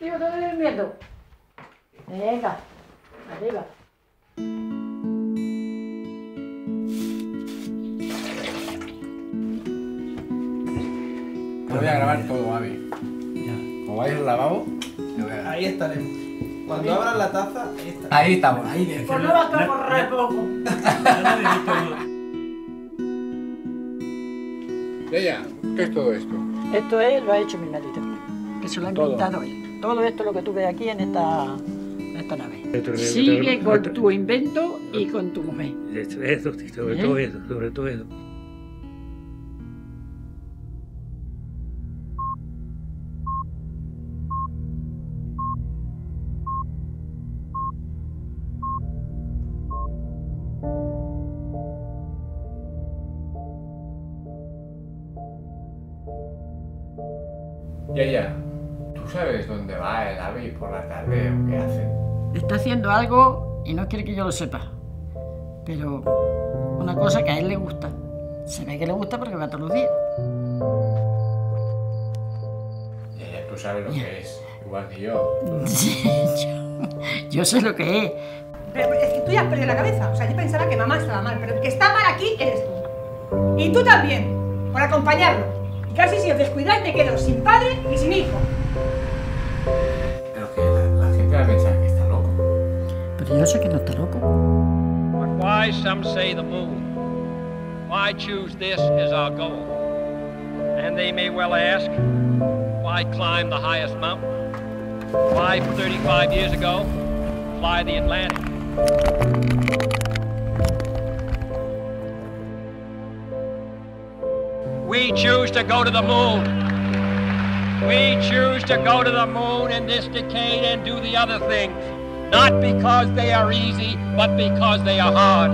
Tío, te estoy durmiendo. Venga, arriba. Te voy a grabar todo, Mavi. Como vais al lavabo, te voy a grabar. Ahí estaremos. Cuando abras la taza, ahí estaremos. Ahí estamos. Ahí de Pues no vas a correr poco. Ella, ¿qué es todo esto? Esto lo ha hecho mi marido, que se lo ha inventado él. Todo esto es lo que tú ves aquí en esta nave. Sigue con tu invento y con tu mujer. Eso, sobre todo eso, sobre todo eso. Ella, ¿tú sabes dónde va el ave por la tarde o qué hace? Está haciendo algo y no quiere que yo lo sepa. Pero una cosa que a él le gusta. Se ve que le gusta porque va todos los días. Ella, tú sabes lo que es, igual que yo. Sí, yo sé lo que es. Pero es que tú ya has perdido la cabeza. O sea, yo pensaba que mamá estaba mal, pero el que está mal aquí eres tú. Y tú también, por acompañarlo. Y casi si os descuidáis me quedo sin padre y sin hijo. Pero que la gente va a pensar que está loco. Pero yo sé que no está loco. But why, some say, the moon? Why choose this as our goal? And they may well ask, why climb the highest mountain? Why, 35 years ago, fly the Atlantic? We choose to go to the moon. We choose to go to the moon in this decade and do the other things. Not because they are easy, but because they are hard.